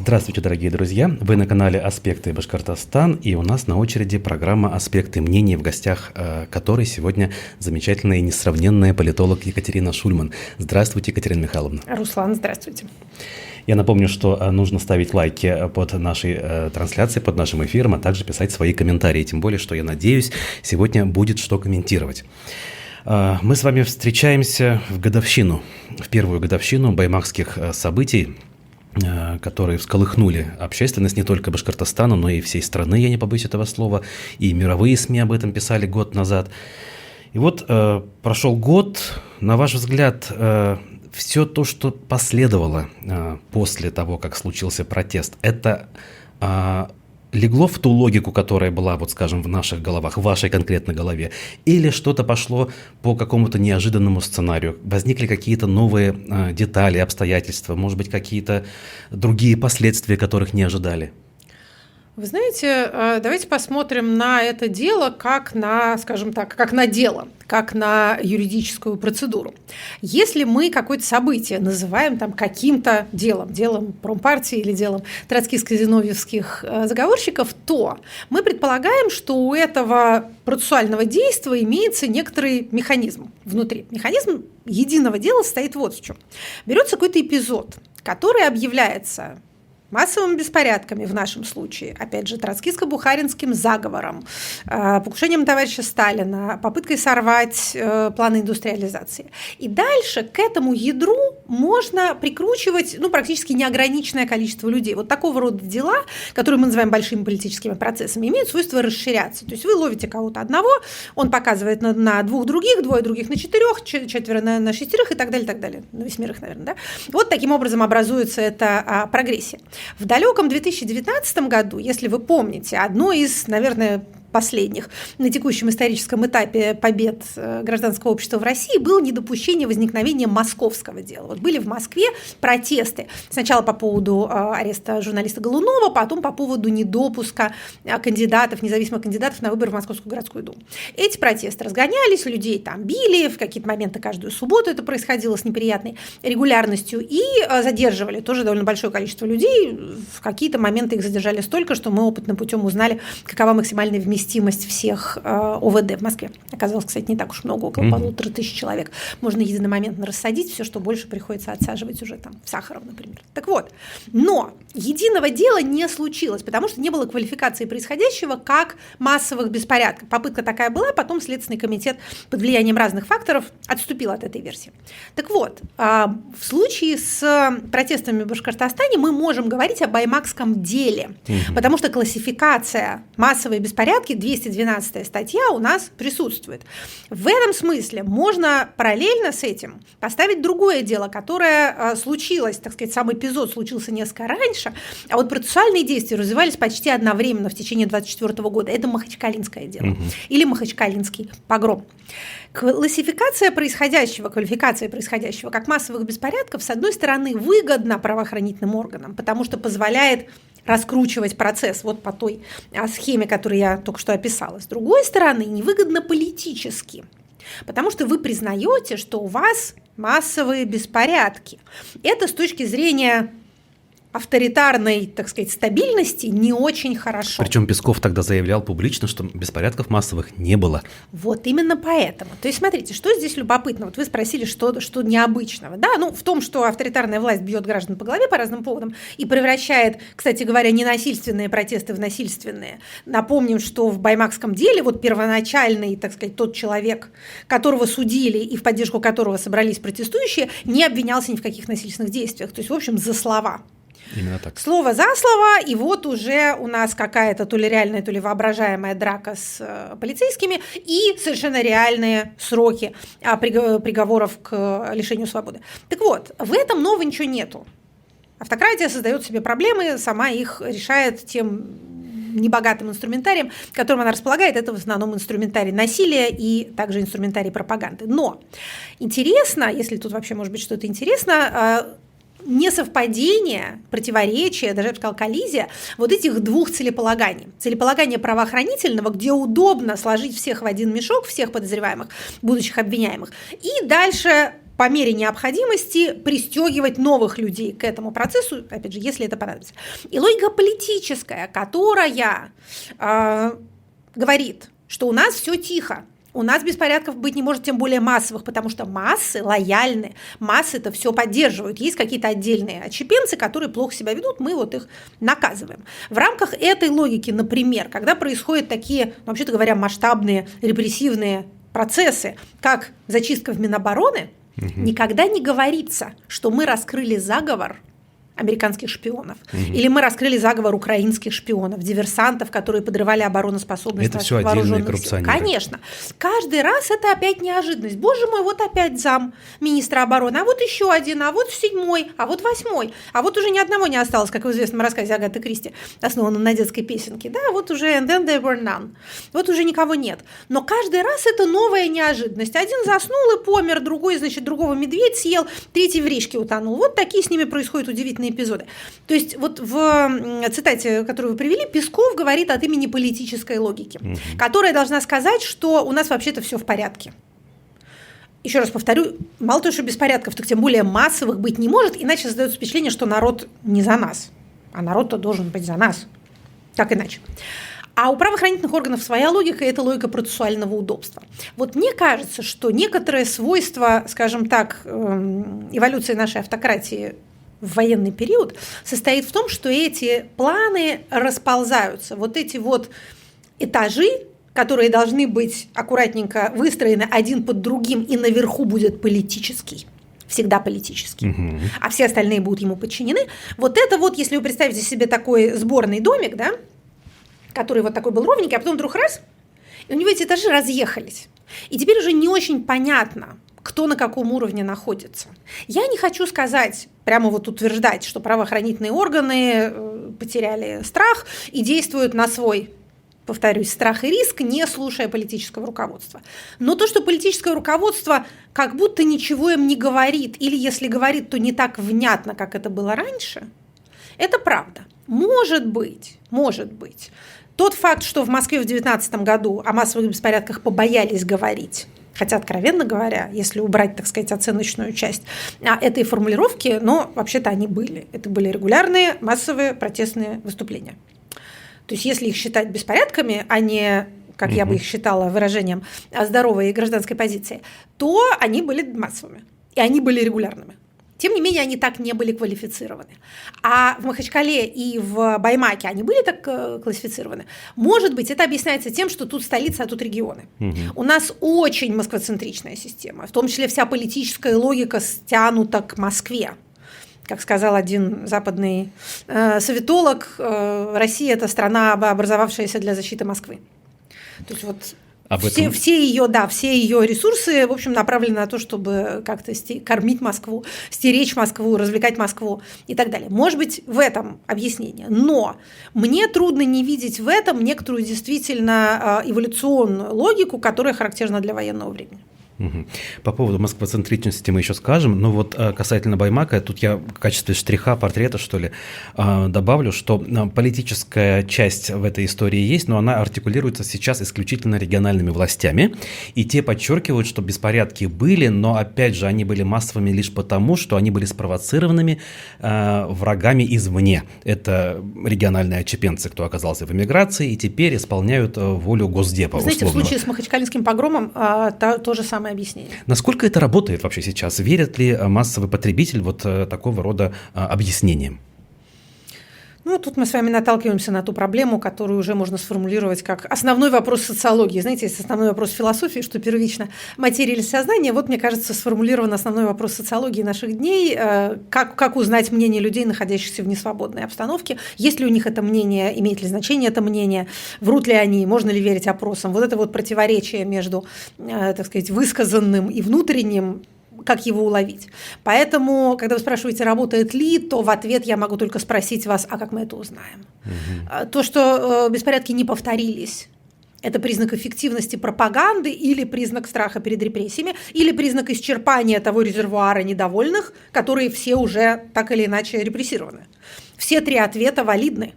Здравствуйте, дорогие друзья! Вы на канале «Аспекты Башкортостан», и у нас на очереди программа «Аспекты мнений», в гостях которой сегодня замечательная и несравненная политолог Екатерина Шульман. Здравствуйте, Екатерина Михайловна. Руслан, здравствуйте. Я напомню, что нужно ставить лайки под нашей трансляцией, под нашим эфиром, а также писать свои комментарии. Тем более, что я надеюсь, сегодня будет что комментировать. Мы с вами встречаемся в первую годовщину баймакских событий, которые всколыхнули общественность не только Башкортостана, но и всей страны, я не побоюсь этого слова, и мировые СМИ об этом писали год назад. И вот прошел год, на ваш взгляд, все то, что последовало после того, как случился протест, это легло в ту логику, которая была, вот скажем, в наших головах, в вашей конкретной голове, или что-то пошло по какому-то неожиданному сценарию? Возникли какие-то новые детали, обстоятельства, может быть, какие-то другие последствия, которых не ожидали? Вы знаете, давайте посмотрим на это дело как на, скажем так, как на дело, как на юридическую процедуру. Если мы какое-то событие называем там каким-то делом промпартии или делом троцкистско-зиновьевских заговорщиков, то мы предполагаем, что у этого процессуального действия имеется некоторый механизм внутри. Механизм единого дела состоит вот в чем. Берется какой-то эпизод, который объявляется массовыми беспорядками в нашем случае, опять же, троцкистско-бухаринским заговором, покушением товарища Сталина, попыткой сорвать планы индустриализации. И дальше к этому ядру можно прикручивать практически неограниченное количество людей. Вот такого рода дела, которые мы называем большими политическими процессами, имеют свойство расширяться. То есть вы ловите кого-то одного, он показывает на двух других, двое других на четырех, четверо на шестерых и так далее, так далее. На восьмерых, наверное. Да? Вот таким образом образуется эта прогрессия. В далеком 2019 году, если вы помните, одно из, наверное, последних на текущем историческом этапе побед гражданского общества в России было недопущение возникновения московского дела. Вот были в Москве протесты. Сначала по поводу ареста журналиста Голунова, потом по поводу недопуска независимых кандидатов на выборы в Московскую городскую думу. Эти протесты разгонялись, людей там били, в какие-то моменты каждую субботу это происходило с неприятной регулярностью, и задерживали тоже довольно большое количество людей. В какие-то моменты их задержали столько, что мы опытным путем узнали, какова максимальная вместимость всех ОВД в Москве. Оказалось, кстати, не так уж много, около 1500 человек. Можно единомоментно рассадить, все, что больше приходится отсаживать уже там в Сахаров, например. Так вот, но единого дела не случилось, потому что не было квалификации происходящего как массовых беспорядков. Попытка такая была, потом Следственный комитет под влиянием разных факторов отступил от этой версии. Так вот, в случае с протестами в Башкортостане мы можем говорить о баймакском деле, потому что классификация массовые беспорядки, 212 статья у нас присутствует. В этом смысле можно параллельно с этим поставить другое дело, которое случилось, так сказать, сам эпизод случился несколько раньше, а вот процессуальные действия развивались почти одновременно в течение 2024 года. Это Махачкалинское дело или Махачкалинский погром. Квалификация происходящего как массовых беспорядков, с одной стороны, выгодна правоохранительным органам, потому что позволяет раскручивать процесс вот по той схеме, которую я только что описала. С другой стороны, невыгодно политически, потому что вы признаете, что у вас массовые беспорядки. Это с точки зрения авторитарной, так сказать, стабильности не очень хорошо. Причем Песков тогда заявлял публично, что беспорядков массовых не было. Вот именно поэтому. То есть, смотрите, что здесь любопытно? Вот вы спросили, что необычного. Да, в том, что авторитарная власть бьет граждан по голове по разным поводам и превращает, кстати говоря, ненасильственные протесты в насильственные. Напомним, что в баймакском деле вот первоначальный, так сказать, тот человек, которого судили и в поддержку которого собрались протестующие, не обвинялся ни в каких насильственных действиях. То есть, в общем, за слова. Именно так. Слово за слово, и вот уже у нас какая-то то ли реальная, то ли воображаемая драка с полицейскими и совершенно реальные сроки приговоров к лишению свободы. Так вот, в этом нового ничего нету. Автократия создает себе проблемы, сама их решает тем небогатым инструментарием, которым она располагает. Это в основном инструментарий насилия и также инструментарий пропаганды. Но интересно, если тут вообще может быть что-то интересно, несовпадение, противоречие, даже я бы сказала, коллизия вот этих двух целеполаганий. Целеполагание правоохранительного, где удобно сложить всех в один мешок, всех подозреваемых, будущих обвиняемых, и дальше по мере необходимости пристегивать новых людей к этому процессу, опять же, если это понадобится. И логика политическая, которая говорит, что у нас все тихо, у нас беспорядков быть не может, тем более массовых, потому что массы лояльны, массы это все поддерживают. Есть какие-то отдельные отщепенцы, которые плохо себя ведут, мы вот их наказываем. В рамках этой логики, например, когда происходят такие, вообще-то говоря, масштабные репрессивные процессы, как зачистка в Минобороны, никогда не говорится, что мы раскрыли заговор американских шпионов, или мы раскрыли заговор украинских шпионов, диверсантов, которые подрывали обороноспособность наших вооруженных сил. Конечно. Каждый раз это опять неожиданность. Боже мой, вот опять зам министра обороны, а вот еще один, а вот 7-й, а вот 8-й, а вот уже ни одного не осталось, как в известном рассказе Агаты Кристи, основанном на детской песенке. Да, вот уже and then there were none. Вот уже никого нет. Но каждый раз это новая неожиданность. Один заснул и помер, другой, значит, другого медведь съел, третий в речке утонул. Вот такие с ними происходят удивительные эпизоды. То есть вот в цитате, которую вы привели, Песков говорит от имени политической логики, которая должна сказать, что у нас вообще-то все в порядке. Еще раз повторю, мало того, что беспорядков, так тем более массовых быть не может, иначе создается впечатление, что народ не за нас, а народ-то должен быть за нас. Так иначе. А у правоохранительных органов своя логика, и это логика процессуального удобства. Вот мне кажется, что некоторые свойства, скажем так, эволюции нашей автократии в военный период состоит в том, что эти планы расползаются. Вот эти вот этажи, которые должны быть аккуратненько выстроены один под другим, и наверху будет политический, всегда политический, а все остальные будут ему подчинены. Вот это вот, если вы представите себе такой сборный домик, да, который вот такой был ровненький, а потом вдруг раз, и у него эти этажи разъехались. И теперь уже не очень понятно, кто на каком уровне находится. Я не хочу сказать, прямо вот утверждать, что правоохранительные органы потеряли страх и действуют на свой, повторюсь, страх и риск, не слушая политического руководства. Но то, что политическое руководство как будто ничего им не говорит, или если говорит, то не так внятно, как это было раньше, это правда. Может быть. Тот факт, что в Москве в 2019 году о массовых беспорядках побоялись говорить, хотя, откровенно говоря, если убрать, так сказать, оценочную часть этой формулировки, но вообще-то они были. Это были регулярные массовые протестные выступления. То есть если их считать беспорядками, а не, как я бы их считала, выражением здоровой гражданской позиции, то они были массовыми, и они были регулярными. Тем не менее, они так не были квалифицированы. А в Махачкале и в Баймаке они были так классифицированы. Может быть, это объясняется тем, что тут столица, а тут регионы. У нас очень москвоцентричная система, в том числе вся политическая логика стянута к Москве. Как сказал один западный советолог, Россия – это страна, образовавшаяся для защиты Москвы. То есть вот все ее ресурсы, в общем, направлены на то, чтобы как-то кормить Москву, стеречь Москву, развлекать Москву и так далее. Может быть, в этом объяснение. Но мне трудно не видеть в этом некоторую действительно эволюционную логику, которая характерна для военного времени. По поводу москвоцентричности мы еще скажем, но вот касательно Баймака, тут я в качестве штриха, портрета, что ли, добавлю, что политическая часть в этой истории есть, но она артикулируется сейчас исключительно региональными властями, и те подчеркивают, что беспорядки были, но, опять же, они были массовыми лишь потому, что они были спровоцированными врагами извне. Это региональные отщепенцы, кто оказался в эмиграции, и теперь исполняют волю Госдепа. Вы знаете, в случае с махачкалинским погромом то же самое объяснение. Насколько это работает вообще сейчас? Верит ли массовый потребитель вот такого рода объяснениям? Ну, тут мы с вами наталкиваемся на ту проблему, которую уже можно сформулировать как основной вопрос социологии. Знаете, есть основной вопрос философии, что первично материя или сознание. Вот, мне кажется, сформулирован основной вопрос социологии наших дней. Как узнать мнение людей, находящихся в несвободной обстановке? Есть ли у них это мнение, имеет ли значение это мнение, врут ли они, можно ли верить опросам? Вот это вот противоречие между, так сказать, высказанным и внутренним, как его уловить. Поэтому, когда вы спрашиваете, работает ли, то в ответ я могу только спросить вас, а как мы это узнаем? То, что беспорядки не повторились, это признак эффективности пропаганды или признак страха перед репрессиями, или признак исчерпания того резервуара недовольных, которые все уже так или иначе репрессированы. Все три ответа валидны.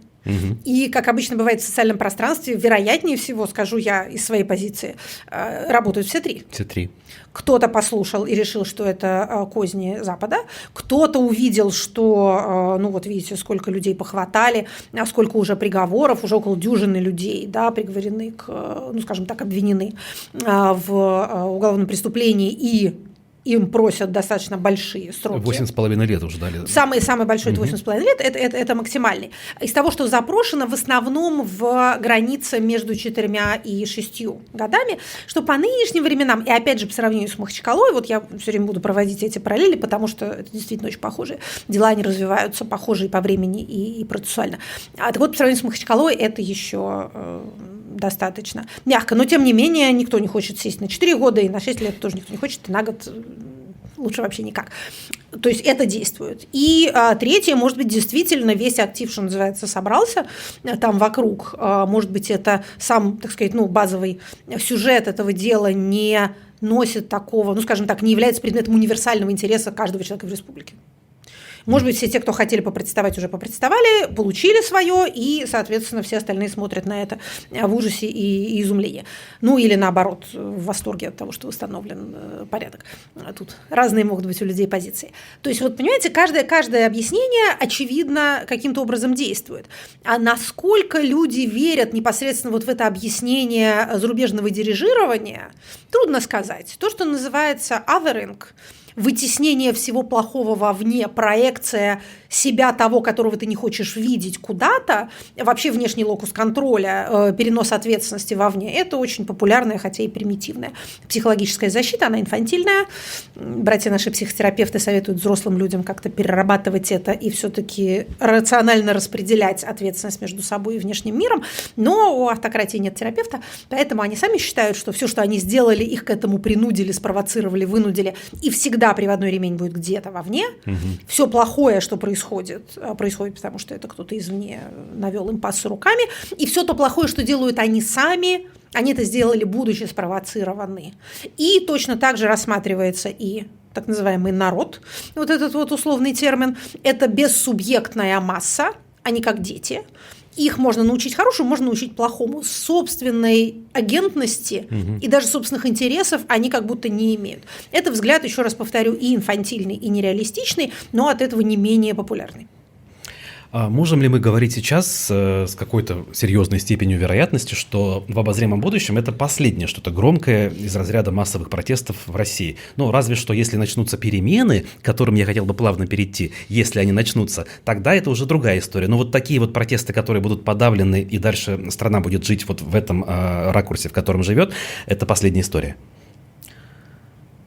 И, как обычно бывает в социальном пространстве, вероятнее всего, скажу я из своей позиции, работают все три. Все три. Кто-то послушал и решил, что это козни Запада, кто-то увидел, что, ну вот видите, сколько людей похватали, сколько уже приговоров, уже около дюжины людей, да, приговорены ну скажем так, обвинены в уголовном преступлении, и им просят достаточно большие сроки. 8,5 лет уже дали. Самый большой – это 8,5 лет, это максимальный. Из того, что запрошено, в основном в границе между 4 и 6 годами, что по нынешним временам, и опять же по сравнению с Махачкалой, вот я все время буду проводить эти параллели, потому что это действительно очень похожие дела, они развиваются похожие по времени и процессуально. Так вот, по сравнению с Махачкалой это еще достаточно мягко, но тем не менее никто не хочет сесть на 4 года, и на 6 лет тоже никто не хочет, и на год лучше вообще никак. То есть это действует. И третье, может быть, действительно весь актив, что называется, собрался там вокруг. Может быть, это сам, так сказать, ну, базовый сюжет этого дела не носит такого, ну, скажем так, не является предметом универсального интереса каждого человека в республике. Может быть, все те, кто хотели попротестовать, уже попротестовали, получили свое, и, соответственно, все остальные смотрят на это в ужасе и изумлении. Ну, или наоборот, в восторге от того, что восстановлен порядок. Тут разные могут быть у людей позиции. То есть, вот понимаете, каждое объяснение, очевидно, каким-то образом действует. А насколько люди верят непосредственно вот в это объяснение зарубежного дирижирования, трудно сказать. То, что называется othering, вытеснение всего плохого вовне, проекция себя того, которого ты не хочешь видеть куда-то, вообще внешний локус контроля, перенос ответственности вовне, это очень популярная, хотя и примитивная психологическая защита, она инфантильная. Братья наши психотерапевты советуют взрослым людям как-то перерабатывать это и все-таки рационально распределять ответственность между собой и внешним миром, но у автократии нет терапевта, поэтому они сами считают, что все, что они сделали, их к этому принудили, спровоцировали, вынудили, и всегда приводной ремень будет где-то вовне. Все плохое, что происходит, потому что это кто-то извне навел им пассы руками, и все то плохое, что делают они сами, они это сделали, будучи спровоцированы. И точно так же рассматривается и так называемый народ, вот этот вот условный термин, это бессубъектная масса, они как дети. Их можно научить хорошему, можно научить плохому. Собственной агентности и даже собственных интересов они как будто не имеют. Это взгляд, еще раз повторю, и инфантильный, и нереалистичный, но от этого не менее популярный. А можем ли мы говорить сейчас с какой-то серьезной степенью вероятности, что в обозримом будущем это последнее что-то громкое из разряда массовых протестов в России? Ну, разве что если начнутся перемены, к которым я хотел бы плавно перейти, если они начнутся, тогда это уже другая история. Но вот такие вот протесты, которые будут подавлены, и дальше страна будет жить вот в этом ракурсе, в котором живет, это последняя история.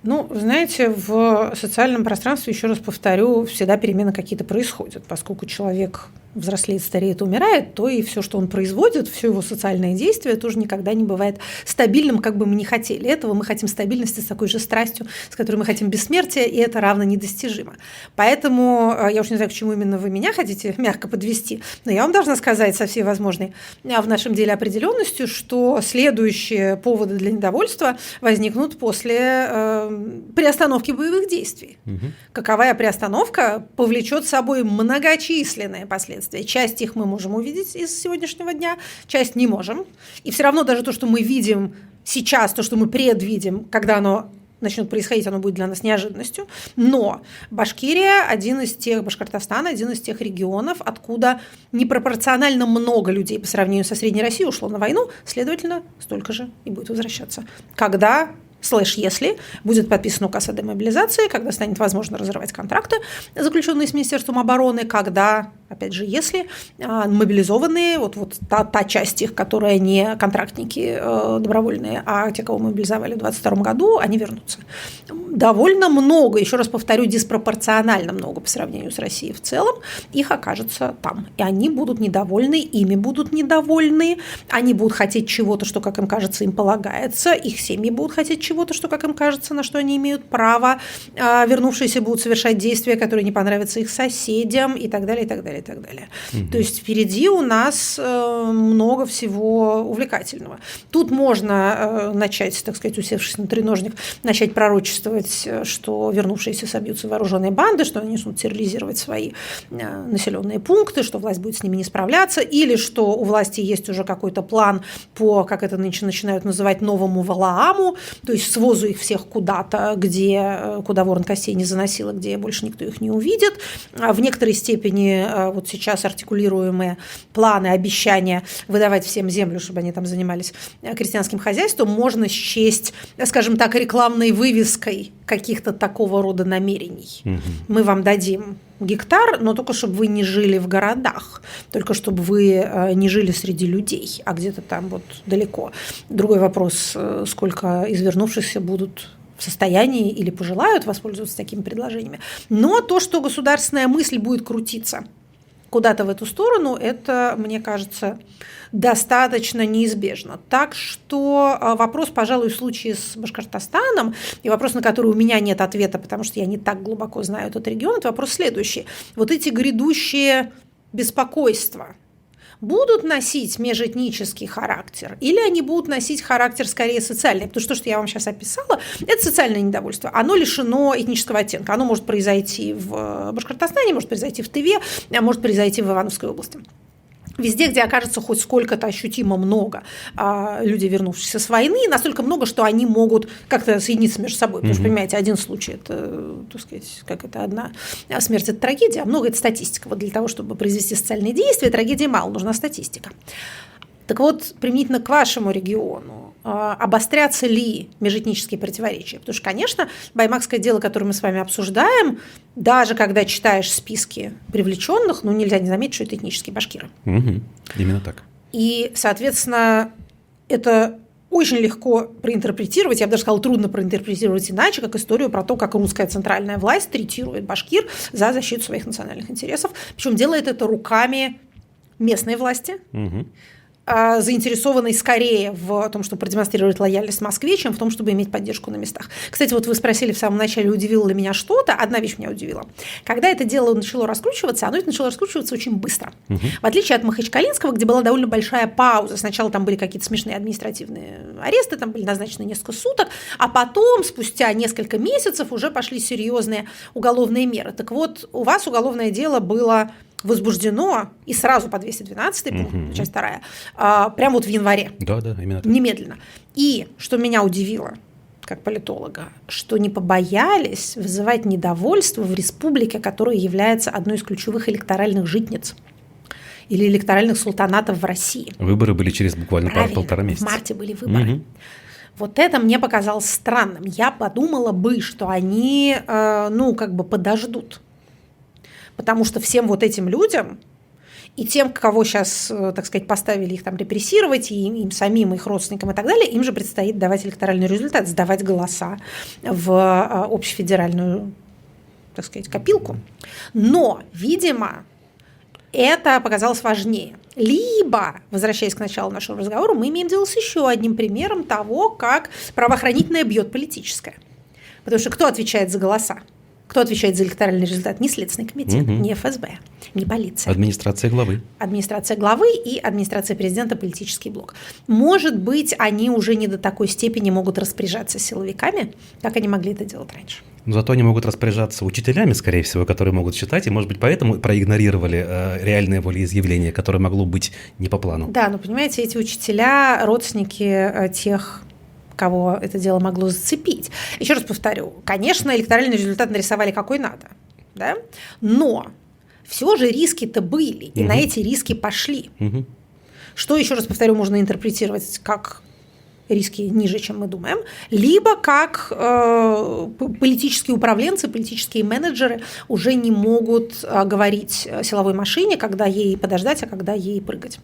Ну, знаете, в социальном пространстве, еще раз повторю, всегда перемены какие-то происходят. Поскольку человек взрослеет, стареет, умирает, то и все, что он производит, все его социальное действие тоже никогда не бывает стабильным, как бы мы ни хотели. Этого мы хотим стабильности с такой же страстью, с которой мы хотим бессмертия, и это равно недостижимо. Поэтому я уж не знаю, к чему именно вы меня хотите мягко подвести, но я вам должна сказать со всей возможной в нашем деле определенностью, что следующие поводы для недовольства возникнут после приостановки боевых действий. Каковая приостановка повлечет с собой многочисленные последствия. Часть их мы можем увидеть из сегодняшнего дня, часть не можем. И все равно даже то, что мы видим сейчас, то, что мы предвидим, когда оно начнет происходить, оно будет для нас неожиданностью. Но Башкирия Башкортостан один из тех регионов, откуда непропорционально много людей по сравнению со Средней Россией ушло на войну, следовательно, столько же и будет возвращаться. Если будет подписан указ о демобилизации, когда станет возможно разрывать контракты, заключенные с Министерством обороны, когда, опять же, если мобилизованные, вот та часть их, которая не контрактники добровольные, а те, кого мобилизовали в 2022 году, они вернутся. Довольно много, еще раз повторю, диспропорционально много по сравнению с Россией в целом, их окажется там. И они будут недовольны, ими будут недовольны, они будут хотеть чего-то, что, как им кажется, им полагается, их семьи будут хотеть чего-то, что, как им кажется, на что они имеют право, вернувшиеся будут совершать действия, которые не понравятся их соседям, и так далее, и так далее. далее, и так далее. То есть впереди у нас много всего увлекательного. Тут можно начать, так сказать, усевшись на треножник, начать пророчествовать, что вернувшиеся собьются вооруженные банды, что они начнут терроризировать свои населенные пункты, что власть будет с ними не справляться, или что у власти есть уже какой-то план по, как это нынче начинают называть, новому Валааму, то есть свозу их всех куда-то, куда ворон костей не заносило, где больше никто их не увидит. В некоторой степени вот сейчас артикулируемые планы, обещания выдавать всем землю, чтобы они там занимались крестьянским хозяйством, можно счесть, скажем так, рекламной вывеской каких-то такого рода намерений. Мы вам дадим гектар, но только чтобы вы не жили в городах, только чтобы вы не жили среди людей, а где-то там вот далеко. Другой вопрос, сколько из вернувшихся будут в состоянии или пожелают воспользоваться такими предложениями. Но то, что государственная мысль будет крутиться куда-то в эту сторону, это, мне кажется, достаточно неизбежно. Так что вопрос, пожалуй, в случае с Башкортостаном, и вопрос, на который у меня нет ответа, потому что я не так глубоко знаю этот регион, это вопрос следующий. Вот эти грядущие беспокойства будут носить межэтнический характер или они будут носить характер скорее социальный? Потому что то, что я вам сейчас описала, это социальное недовольство. Оно лишено этнического оттенка. Оно может произойти в Башкортостане, может произойти в Тыве, а может произойти в Ивановской области. Везде, где окажется хоть сколько-то ощутимо много людей, вернувшихся с войны, настолько много, что они могут как-то соединиться между собой. Потому что, понимаете, один случай – это, так сказать, как это одна смерть – это трагедия, а много – это статистика. Вот для того, чтобы произвести социальные действия, трагедии мало, нужна статистика. Так вот, применительно к вашему региону, обострятся ли межэтнические противоречия? Потому что, конечно, баймакское дело, которое мы с вами обсуждаем, даже когда читаешь списки привлеченных, ну, нельзя не заметить, что это этнические башкиры. Именно так. И, соответственно, это очень легко проинтерпретировать, я бы даже сказала, трудно проинтерпретировать иначе, как историю про то, как русская центральная власть третирует башкир за защиту своих национальных интересов. Причем делает это руками местной власти, заинтересованной скорее в том, чтобы продемонстрировать лояльность Москве, чем в том, чтобы иметь поддержку на местах. Кстати, вот вы спросили в самом начале, удивило ли меня что-то. Одна вещь меня удивила. Когда это дело начало раскручиваться, оно начало раскручиваться очень быстро. В отличие от Махачкалинского, где была довольно большая пауза. Сначала там были какие-то смешные административные аресты, там были назначены несколько суток, а потом, спустя несколько месяцев, уже пошли серьезные уголовные меры. Так вот, у вас уголовное дело было возбуждено и сразу по 212 пункт, часть 2, прямо вот в январе. Да, именно так. Немедленно. И что меня удивило, как политолога, что не побоялись вызывать недовольство в республике, которая является одной из ключевых электоральных житниц или электоральных султанатов в России. Выборы были через буквально полтора месяца. В марте были выборы. Вот это мне показалось странным. Я подумала бы, что они, подождут. Потому что всем вот этим людям и тем, кого сейчас, так сказать, поставили их там репрессировать, и им самим, их родственникам и так далее, им же предстоит давать электоральный результат, сдавать голоса в общефедеральную, так сказать, копилку. Но, видимо, это показалось важнее. Либо, возвращаясь к началу нашего разговора, мы имеем дело с еще одним примером того, как правоохранительное бьет политическое. Потому что кто отвечает за голоса? Кто отвечает за электоральный результат? Не Следственный комитет, не ФСБ, не полиция. Администрация главы. Администрация главы и администрация президента, политический блок. Может быть, они уже не до такой степени могут распоряжаться силовиками, как они могли это делать раньше. Но зато они могут распоряжаться учителями, скорее всего, которые могут читать, и, может быть, поэтому проигнорировали реальное волеизъявление, которое могло быть не по плану. Да, но, понимаете, эти учителя – родственники тех, кого это дело могло зацепить. Еще раз повторю, конечно, электоральный результат нарисовали какой надо, да? Но все же риски-то были, и на эти риски пошли. Что, еще раз повторю, можно интерпретировать как риски ниже, чем мы думаем, либо как политические управленцы, политические менеджеры уже не могут говорить силовой машине, когда ей подождать, а когда ей прыгать.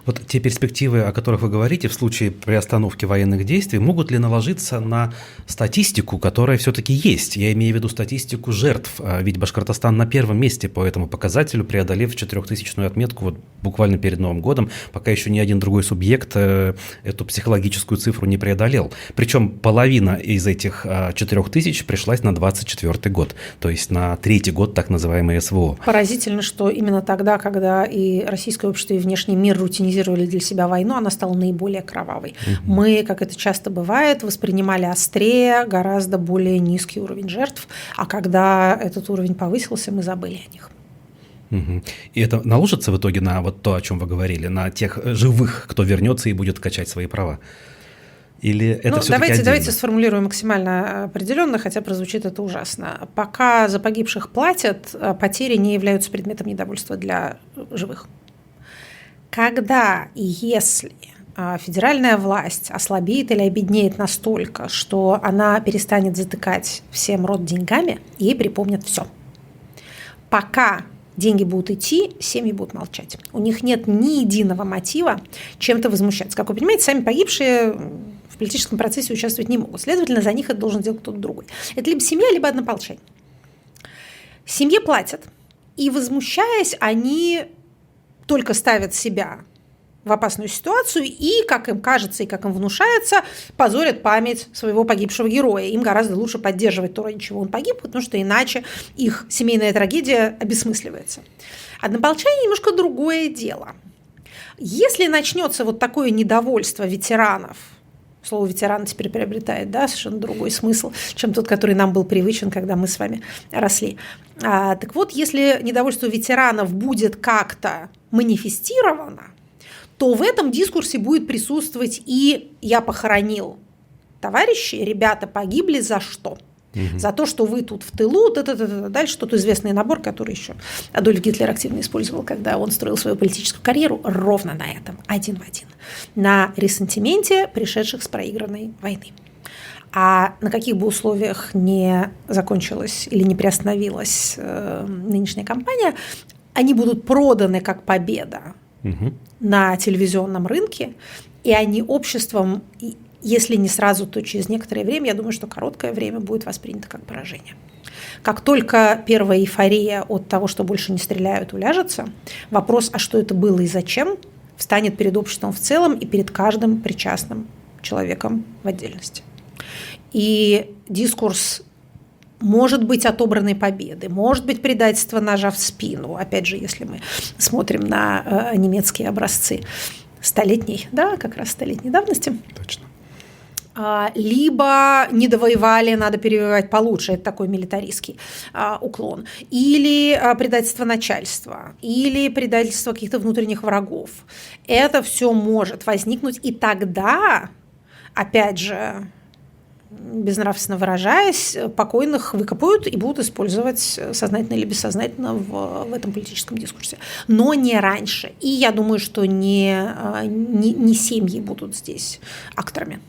Вот те перспективы, о которых вы говорите, в случае приостановки военных действий, могут ли наложиться на статистику, которая все-таки есть? Я имею в виду статистику жертв, ведь Башкортостан на первом месте по этому показателю, преодолев 4000-ную отметку вот буквально перед Новым годом, пока еще ни один другой субъект эту психологическую цифру не преодолел. Причем половина из этих 4000 пришлась на 24 год, то есть на третий год так называемой СВО. Поразительно, что именно тогда, когда и российское общество, и внешний мир рутинизировали для себя войну, она стала наиболее кровавой. Мы, как это часто бывает, воспринимали острее гораздо более низкий уровень жертв, а когда этот уровень повысился, мы забыли о них. И это наложится в итоге на вот то, о чем вы говорили, на тех живых, кто вернется и будет качать свои права? Или это все-таки давайте сформулируем максимально определенно, хотя прозвучит это ужасно. Пока за погибших платят, потери не являются предметом недовольства для живых. Когда и если федеральная власть ослабеет или обеднеет настолько, что она перестанет затыкать всем рот деньгами, ей припомнят все. Пока деньги будут идти, семьи будут молчать. У них нет ни единого мотива чем-то возмущаться. Как вы понимаете, сами погибшие в политическом процессе участвовать не могут. Следовательно, за них это должен делать кто-то другой. Это либо семья, либо однополчане. Семье платят, и, возмущаясь, они только ставят себя в опасную ситуацию и, как им кажется и как им внушается, позорят память своего погибшего героя. Им гораздо лучше поддерживать то, ради чего он погиб, потому что иначе их семейная трагедия обесмысливается. Однополчане немножко другое дело. Если начнется вот такое недовольство ветеранов, слово «ветеран» теперь приобретает, да, совершенно другой смысл, чем тот, который нам был привычен, когда мы с вами росли. Так вот, если недовольство ветеранов будет как-то манифестировано, то в этом дискурсе будет присутствовать и «я похоронил товарищей, ребята погибли за что?» За то, что вы тут в тылу, дальше тот известный набор, который еще Адольф Гитлер активно использовал, когда он строил свою политическую карьеру, ровно на этом, один в один, на ресентименте пришедших с проигранной войны. А на каких бы условиях не закончилась или не приостановилась нынешняя кампания, они будут проданы как победа на телевизионном рынке, и они обществом, если не сразу, то через некоторое время, я думаю, что короткое время будет воспринято как поражение. Как только первая эйфория от того, что больше не стреляют, уляжется, вопрос, а что это было и зачем, встанет перед обществом в целом и перед каждым причастным человеком в отдельности. И дискурс может быть отобранной победы, может быть предательство ножа в спину, опять же, если мы смотрим на немецкие образцы столетней, да, как раз столетней давности. Точно. Либо не довоевали, надо перевоевать получше, это такой милитаристский уклон, или предательство начальства, или предательство каких-то внутренних врагов. Это все может возникнуть, и тогда, опять же, безнравственно выражаясь, покойных выкопают и будут использовать сознательно или бессознательно в этом политическом дискурсе. Но не раньше. И я думаю, что не семьи будут здесь акторами.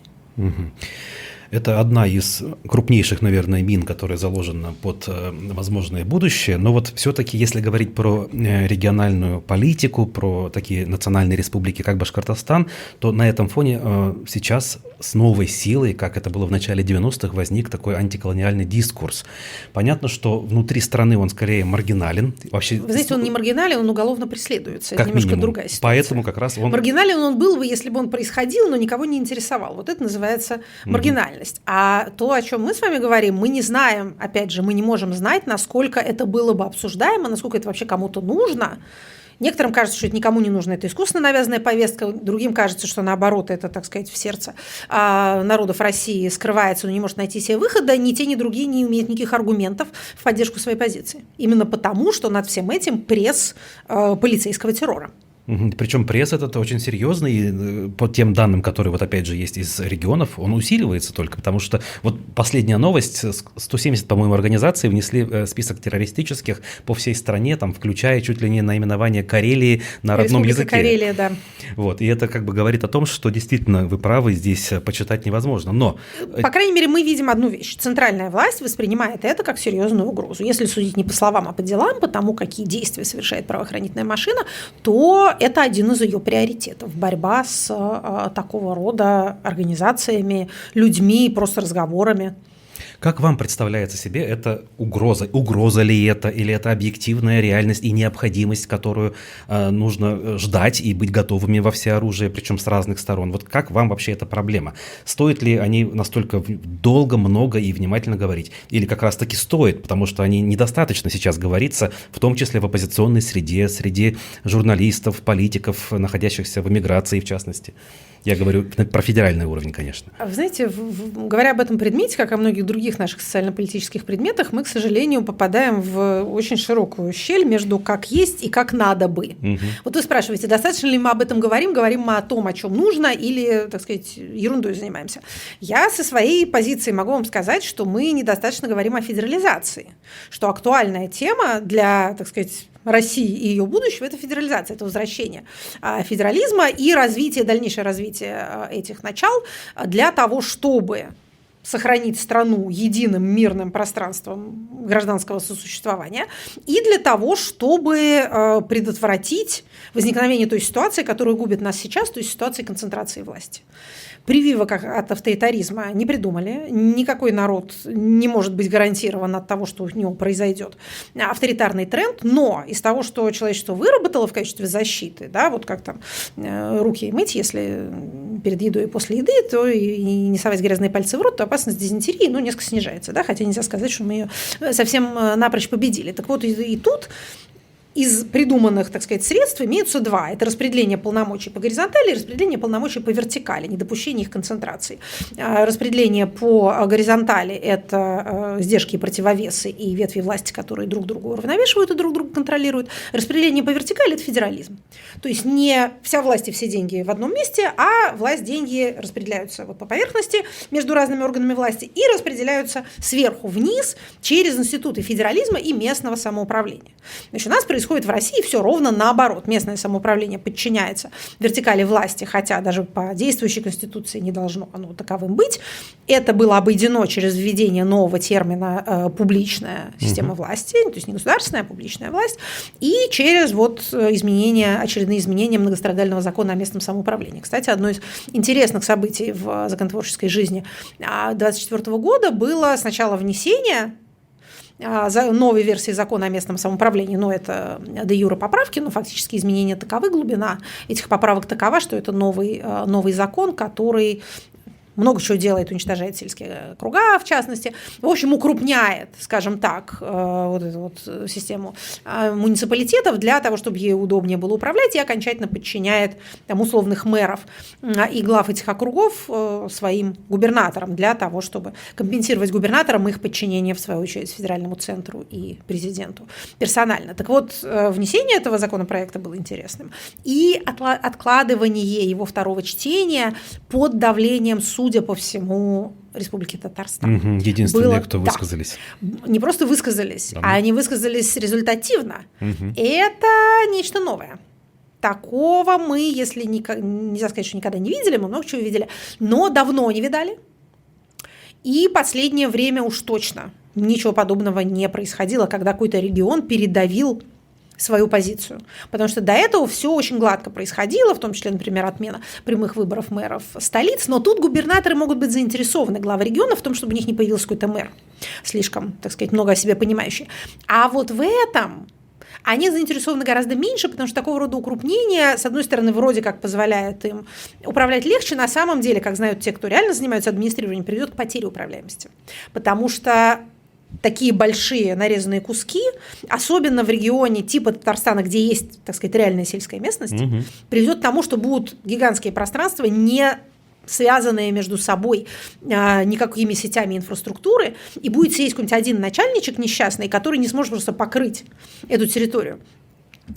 Это одна из крупнейших, наверное, мин, которая заложена под возможное будущее. Но вот все-таки, если говорить про региональную политику, про такие национальные республики, как Башкортостан, то на этом фоне сейчас с новой силой, как это было в начале 90-х, возник такой антиколониальный дискурс. Понятно, что внутри страны он скорее маргинален. Вообще, вы знаете, он не маргинален, он уголовно преследуется. Как это немножко минимум. Другая ситуация. Поэтому как раз он... Маргинален он был бы, если бы он происходил, но никого не интересовал. Вот это называется маргинальность. А то, о чем мы с вами говорим, мы не знаем, опять же, мы не можем знать, насколько это было бы обсуждаемо, насколько это вообще кому-то нужно. Некоторым кажется, что это никому не нужно, это искусственно навязанная повестка, другим кажется, что наоборот, это, так сказать, в сердце народов России скрывается, но не может найти себе выхода, ни те, ни другие не имеют никаких аргументов в поддержку своей позиции. Именно потому, что над всем этим пресс полицейского террора. Причем пресс этот очень серьезный, и по тем данным, которые вот опять же есть из регионов, он усиливается только, потому что вот последняя новость, 170, по-моему, организаций внесли список террористических по всей стране, там, включая чуть ли не наименование Карелии на родном языке. Карелия, да. Вот, и это как бы говорит о том, что действительно вы правы, здесь почитать невозможно, но… По крайней мере, мы видим одну вещь. Центральная власть воспринимает это как серьезную угрозу. Если судить не по словам, а по делам, по тому, какие действия совершает правоохранительная машина, то это один из ее приоритетов – борьба с такого рода организациями, людьми, просто разговорами. Как вам представляется себе эта угроза? Угроза ли это, или это объективная реальность и необходимость, которую нужно ждать и быть готовыми во всеоружие, причем с разных сторон? Вот как вам вообще эта проблема? Стоит ли о ней настолько долго, много и внимательно говорить? Или как раз-таки стоит, потому что о ней недостаточно сейчас говорится, в том числе в оппозиционной среде, среди журналистов, политиков, находящихся в эмиграции в частности? Я говорю про федеральный уровень, конечно. Вы знаете, говоря об этом предмете, как о многих других наших социально-политических предметах, мы, к сожалению, попадаем в очень широкую щель между как есть и как надо бы. Вот вы спрашиваете, достаточно ли мы об этом говорим мы о том, о чем нужно, или, так сказать, ерундой занимаемся. Я со своей позиции могу вам сказать, что мы недостаточно говорим о федерализации, что актуальная тема для, так сказать, России и ее будущего – это федерализация, это возвращение федерализма и развитие, дальнейшее развитие этих начал для того, чтобы сохранить страну единым мирным пространством гражданского сосуществования и для того, чтобы предотвратить возникновение той ситуации, которая губит нас сейчас, то есть ситуации концентрации власти. Прививок от авторитаризма не придумали. Никакой народ не может быть гарантирован от того, что у него произойдет авторитарный тренд, но из того, что человечество выработало в качестве защиты, да, вот как там руки мыть, если перед едой и после еды, то и не совать грязные пальцы в рот, то опасность дизентерии, несколько снижается, да, хотя нельзя сказать, что мы ее совсем напрочь победили. Так вот, и тут из придуманных, так сказать, средств имеются два. Это распределение полномочий по горизонтали и распределение полномочий по вертикали, недопущение их концентрации. Распределение по горизонтали – это сдержки и противовесы и ветви власти, которые друг друга уравновешивают и друг друга контролируют. Распределение по вертикали – это федерализм. То есть не вся власть и все деньги в одном месте, а власть, деньги распределяются по поверхности между разными органами власти и распределяются сверху вниз через институты федерализма и местного самоуправления. Значит, у нас происходит в России все ровно наоборот. Местное самоуправление подчиняется вертикали власти, хотя даже по действующей Конституции не должно оно таковым быть. Это было обойдено через введение нового термина «публичная система власти», то есть не государственная, а публичная власть, и через очередные изменения многострадального закона о местном самоуправлении. Кстати, одно из интересных событий в законотворческой жизни 2024 года было сначала внесение новой версии закона о местном самоуправлении, но это де юре поправки, но фактически изменения таковы, глубина этих поправок такова, что это новый закон, который много чего делает, уничтожает сельские округа, в частности. В общем, укрупняет, скажем так, вот эту систему муниципалитетов для того, чтобы ей удобнее было управлять, и окончательно подчиняет условных мэров и глав этих округов своим губернаторам для того, чтобы компенсировать губернаторам их подчинение, в свою очередь, федеральному центру и президенту персонально. Так вот, внесение этого законопроекта было интересным. И откладывание его второго чтения под давлением, судя по всему, Республики Татарстан. Единственные, кто высказались. Не просто высказались, а они высказались результативно. Это нечто новое. Такого мы, если нельзя сказать, что никогда не видели, мы много чего видели, но давно не видали. И последнее время уж точно ничего подобного не происходило, когда какой-то регион передавил свою позицию. Потому что до этого все очень гладко происходило, в том числе, например, отмена прямых выборов мэров столиц, но тут губернаторы могут быть заинтересованы, главы регионов, в том, чтобы у них не появился какой-то мэр, слишком, так сказать, много о себе понимающий. А вот в этом они заинтересованы гораздо меньше, потому что такого рода укрупнение, с одной стороны, вроде как позволяет им управлять легче, на самом деле, как знают те, кто реально занимается администрированием, приведет к потере управляемости. Потому что такие большие нарезанные куски, особенно в регионе типа Татарстана, где есть, так сказать, реальная сельская местность, приведет к тому, что будут гигантские пространства, не связанные между собой никакими сетями инфраструктуры, и будет сидеть какой-нибудь один начальничек несчастный, который не сможет просто покрыть эту территорию.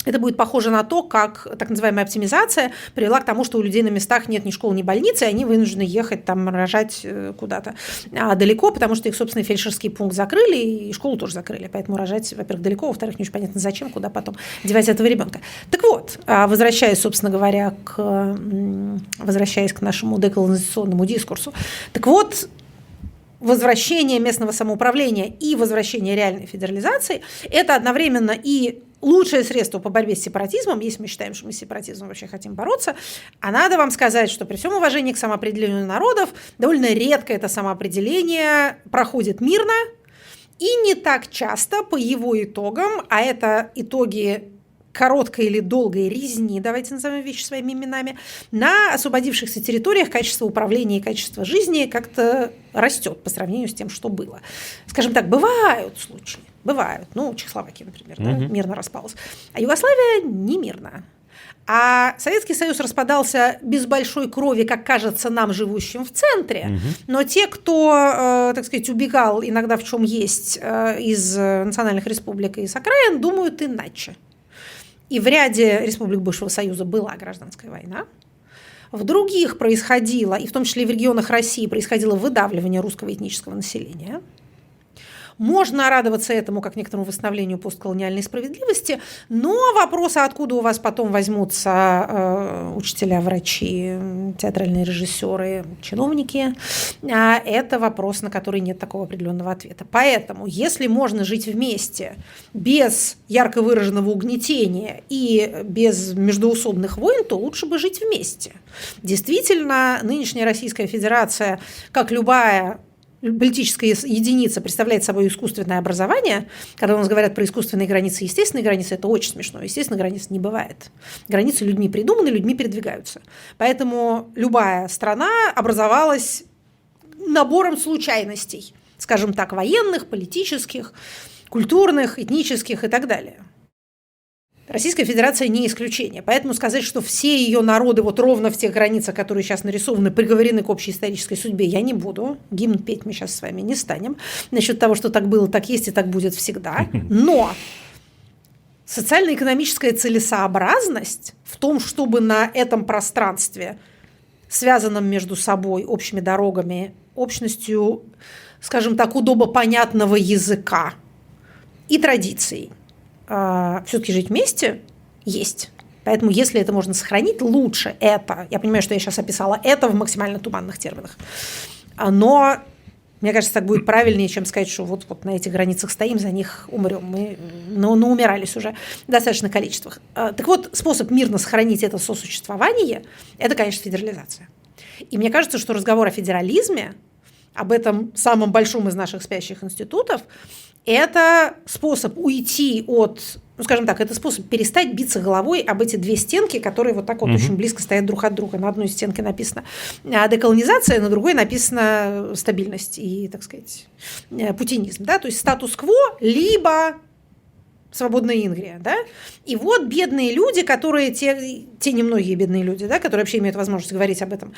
Это будет похоже на то, как так называемая оптимизация привела к тому, что у людей на местах нет ни школ, ни больницы, и они вынуждены ехать там рожать куда-то далеко, потому что их, собственно, фельдшерский пункт закрыли, и школу тоже закрыли. Поэтому рожать, во-первых, далеко, во-вторых, не очень понятно, зачем, куда потом девать этого ребенка. Так вот, возвращаясь, собственно говоря, возвращаясь к нашему деколонизационному дискурсу, так вот, возвращение местного самоуправления и возвращение реальной федерализации – это одновременно и лучшее средство по борьбе с сепаратизмом, если мы считаем, что мы с сепаратизмом вообще хотим бороться, а надо вам сказать, что при всем уважении к самоопределению народов, довольно редко это самоопределение проходит мирно, и не так часто по его итогам, а это итоги короткой или долгой резни, давайте назовем вещи своими именами, на освободившихся территориях качество управления и качество жизни как-то растет по сравнению с тем, что было. Скажем так, бывают случаи, бывают. Ну, Чехословакия, например, да, мирно распалась. А Югославия не мирно. А Советский Союз распадался без большой крови, как кажется нам, живущим в центре. Но те, кто, так сказать, убегал иногда в чем есть из национальных республик и из окраин, думают иначе. И в ряде республик бывшего Союза была гражданская война. В других происходило, и в том числе и в регионах России, происходило выдавливание русского этнического населения. Можно радоваться этому как некоторому восстановлению постколониальной справедливости, но вопрос, а откуда у вас потом возьмутся учителя, врачи, театральные режиссеры, чиновники, это вопрос, на который нет такого определенного ответа. Поэтому, если можно жить вместе без ярко выраженного угнетения и без междоусобных войн, то лучше бы жить вместе. Действительно, нынешняя Российская Федерация, как любая политическая единица, представляет собой искусственное образование. Когда у нас говорят про искусственные границы и естественные границы, это очень смешно. Естественно, границ не бывает. Границы людьми придуманы, людьми передвигаются. Поэтому любая страна образовалась набором случайностей, скажем так, военных, политических, культурных, этнических и так далее. Российская Федерация не исключение. Поэтому сказать, что все ее народы вот ровно в тех границах, которые сейчас нарисованы, приговорены к общей исторической судьбе, я не буду. Гимн петь мы сейчас с вами не станем. Насчет того, что так было, так есть и так будет всегда. Но социально-экономическая целесообразность в том, чтобы на этом пространстве, связанном между собой общими дорогами, общностью, скажем так, удобопонятного языка и традиций, все-таки жить вместе есть. Поэтому, если это можно сохранить, лучше это. Я понимаю, что я сейчас описала это в максимально туманных терминах. Но, мне кажется, так будет правильнее, чем сказать, что вот на этих границах стоим, за них умрем. Мы наумирались уже в достаточных количествах. Так вот, способ мирно сохранить это сосуществование – это, конечно, федерализация. И мне кажется, что разговор о федерализме, об этом самом большом из наших спящих институтов, это способ уйти от, ну, скажем так, это способ перестать биться головой об эти две стенки, которые вот так вот очень близко стоят друг от друга. На одной стенке написано деколонизация, на другой написано стабильность и, так сказать, путинизм. Да? То есть статус-кво либо свободная Ингрия, да? И вот бедные люди, которые, те немногие бедные люди, да, которые вообще имеют возможность говорить об этом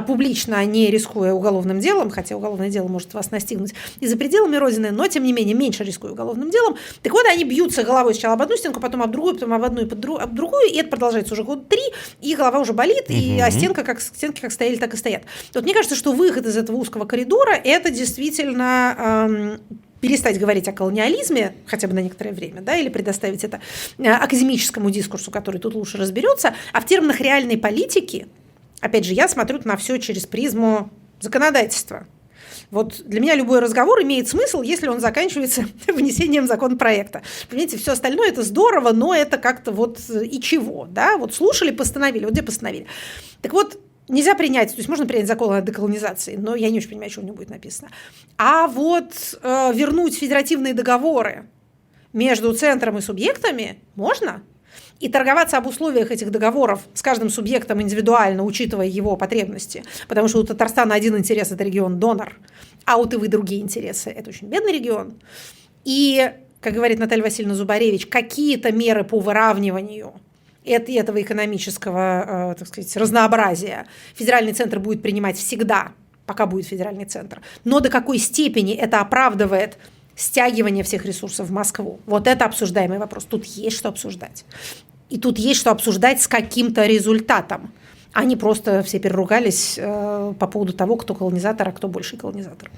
публично, не рискуя уголовным делом, хотя уголовное дело может вас настигнуть и за пределами Родины, но, тем не менее, меньше рискуя уголовным делом. Так вот, они бьются головой сначала об одну стенку, потом об другую, потом об одну и об другую, и это продолжается уже год 3, и голова уже болит, а стенки как стояли, так и стоят. Вот мне кажется, что выход из этого узкого коридора – это действительно перестать говорить о колониализме хотя бы на некоторое время, да, или предоставить это академическому дискурсу, который тут лучше разберется, а в терминах реальной политики, опять же, я смотрю на все через призму законодательства. Вот для меня любой разговор имеет смысл, если он заканчивается внесением законопроекта. Понимаете, все остальное это здорово, но это как-то вот и чего, да, вот слушали, постановили, вот где постановили. Так вот, нельзя принять, то есть можно принять закон о деколонизации, но я не очень понимаю, что у него будет написано. А вот вернуть федеративные договоры между центром и субъектами можно. И торговаться об условиях этих договоров с каждым субъектом индивидуально, учитывая его потребности. Потому что у Татарстана один интерес – это регион-донор, а у Тывы другие интересы – это очень бедный регион. И, как говорит Наталья Васильевна Зубаревич, какие-то меры по выравниванию этого экономического, так сказать, разнообразия федеральный центр будет принимать всегда, пока будет федеральный центр. Но до какой степени это оправдывает стягивание всех ресурсов в Москву? Вот это обсуждаемый вопрос. Тут есть что обсуждать. И тут есть что обсуждать с каким-то результатом. Они просто все переругались по поводу того, кто колонизатор, а кто больший колонизатор.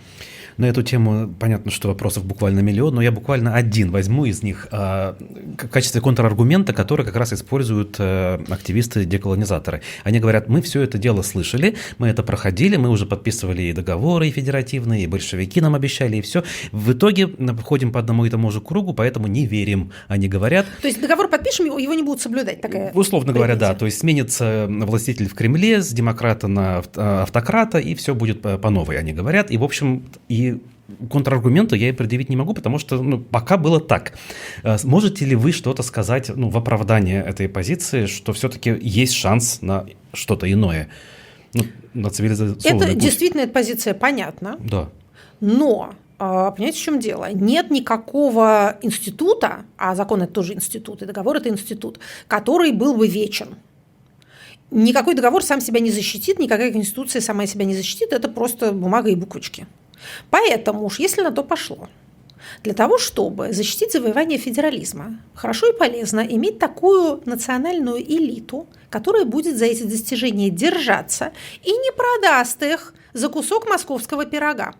На эту тему понятно, что вопросов буквально миллион, но я буквально один возьму из них в качестве контраргумента, который как раз используют активисты-деколонизаторы. Они говорят, мы все это дело слышали, мы это проходили, мы уже подписывали и договоры, и федеративные, и большевики нам обещали, и все. В итоге ходим по одному и тому же кругу, поэтому не верим, они говорят. То есть договор подпишем, его не будут соблюдать, такая условно говоря, да. То есть сменится властитель в Кремле с демократа на автократа, и все будет по новой, они говорят. И, в общем, и контраргумента я и предъявить не могу, потому что пока было так. Можете ли вы что-то сказать в оправдание этой позиции, что все-таки есть шанс на что-то иное? На цивилизационный Это путь? действительно, эта позиция понятна. Да. Но понимаете, в чем дело? Нет никакого института, а закон – это тоже институт, и договор – это институт, который был бы вечен. Никакой договор сам себя не защитит, никакая конституция сама себя не защитит, это просто бумага и буквочки. Поэтому уж если на то пошло, для того, чтобы защитить завоевание федерализма, хорошо и полезно иметь такую национальную элиту, которая будет за эти достижения держаться и не продаст их за кусок московского пирога.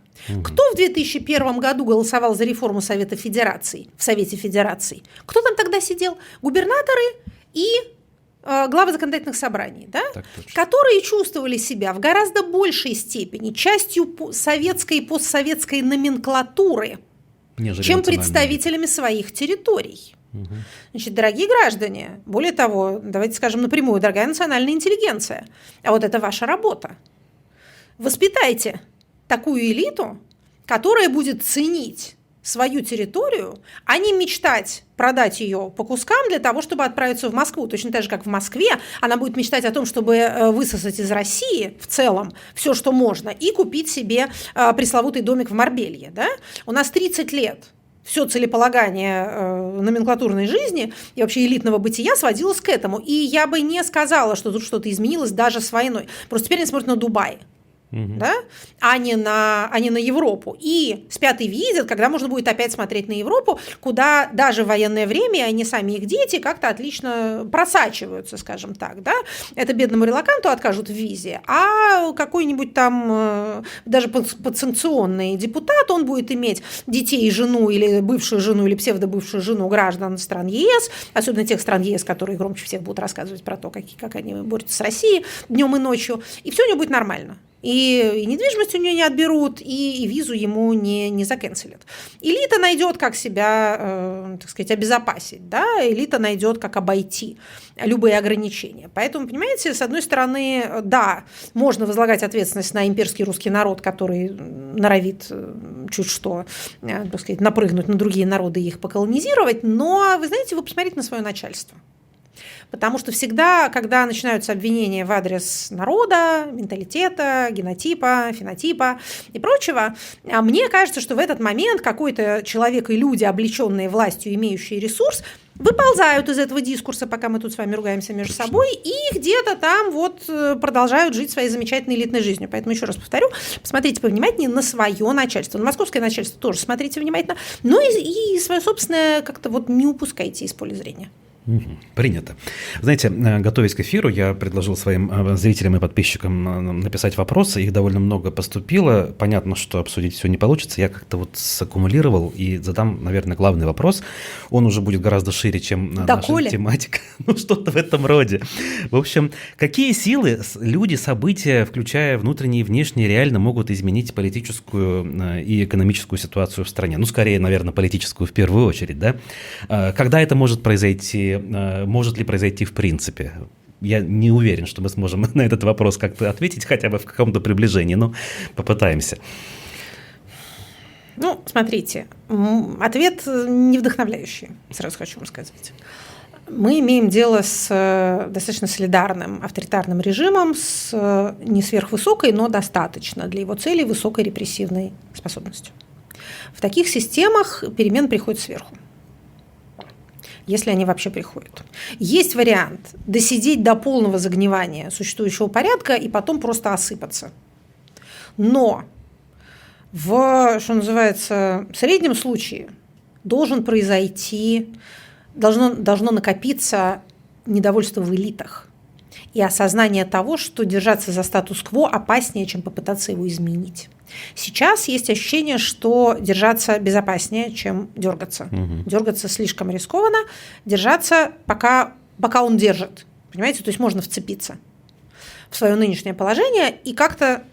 Кто в 2001 году голосовал за реформу Совета Федерации, в Совете Федерации? Кто там тогда сидел? Губернаторы и главы законодательных собраний, да? Которые чувствовали себя в гораздо большей степени частью советской и постсоветской номенклатуры, чем представителями своих территорий. Значит, дорогие граждане, более того, давайте скажем напрямую, дорогая национальная интеллигенция, а вот это ваша работа. Воспитайте такую элиту, которая будет ценить свою территорию, а не мечтать продать ее по кускам для того, чтобы отправиться в Москву. Точно так же, как в Москве, она будет мечтать о том, чтобы высосать из России в целом все, что можно, и купить себе пресловутый домик в Марбелье. Да? У нас 30 лет все целеполагание номенклатурной жизни и вообще элитного бытия сводилось к этому. И я бы не сказала, что тут что-то изменилось даже с войной. Просто теперь они смотрят на Дубай. Да? А не на Европу. И спят и видят, когда можно будет опять смотреть на Европу, куда даже в военное время они сами, их дети, как-то отлично просачиваются, скажем так. Да? Это бедному релоканту откажут в визе, а какой-нибудь там даже подсанкционный депутат, он будет иметь детей и жену, или бывшую жену, или псевдобывшую жену граждан стран ЕС, особенно тех стран ЕС, которые громче всех будут рассказывать про то, как они борются с Россией днем и ночью, и все у него будет нормально. И недвижимость у нее не отберут, и визу ему не закэнселят. Элита найдет, как себя, так сказать, обезопасить. Да? Элита найдет, как обойти любые ограничения. Поэтому, понимаете, с одной стороны, да, можно возлагать ответственность на имперский русский народ, который норовит чуть что, так сказать, напрыгнуть на другие народы и их поколонизировать, но, вы знаете, вы посмотрите на свое начальство. Потому что всегда, когда начинаются обвинения в адрес народа, менталитета, генотипа, фенотипа и прочего, мне кажется, что в этот момент какой-то человек и люди, облеченные властью, имеющие ресурс, выползают из этого дискурса, пока мы тут с вами ругаемся между собой, и где-то там вот продолжают жить своей замечательной элитной жизнью. Поэтому еще раз повторю, посмотрите повнимательнее на свое начальство. На московское начальство тоже смотрите внимательно, но и свое собственное как-то вот не упускайте из поля зрения. Принято. Знаете, готовясь к эфиру, я предложил своим зрителям и подписчикам написать вопросы. Их довольно много поступило. Понятно, что обсудить все не получится. Я как-то вот саккумулировал и задам, наверное, главный вопрос. Он уже будет гораздо шире, чем наша тематика. Ну, что-то в этом роде. В общем, какие силы, люди, события, включая внутренние и внешние, реально могут изменить политическую и экономическую ситуацию в стране? Ну, скорее, наверное, политическую в первую очередь, да? Когда это может произойти? Может ли произойти в принципе? Я не уверен, что мы сможем на этот вопрос как-то ответить, хотя бы в каком-то приближении, но попытаемся. Ну, смотрите, ответ не вдохновляющий, сразу хочу вам сказать. Мы имеем дело с достаточно солидарным авторитарным режимом, с не сверхвысокой, но достаточно для его целей высокой репрессивной способностью. В таких системах перемен приходят сверху, если они вообще приходят. Есть вариант досидеть до полного загнивания существующего порядка и потом просто осыпаться. Но в, что называется, среднем случае должно накопиться недовольство в элитах. и осознание того, что держаться за статус-кво опаснее, чем попытаться его изменить. Сейчас есть ощущение, что держаться безопаснее, чем дергаться. Дергаться слишком рискованно, держаться пока он держит. Понимаете, то есть можно вцепиться в свое нынешнее положение и как-то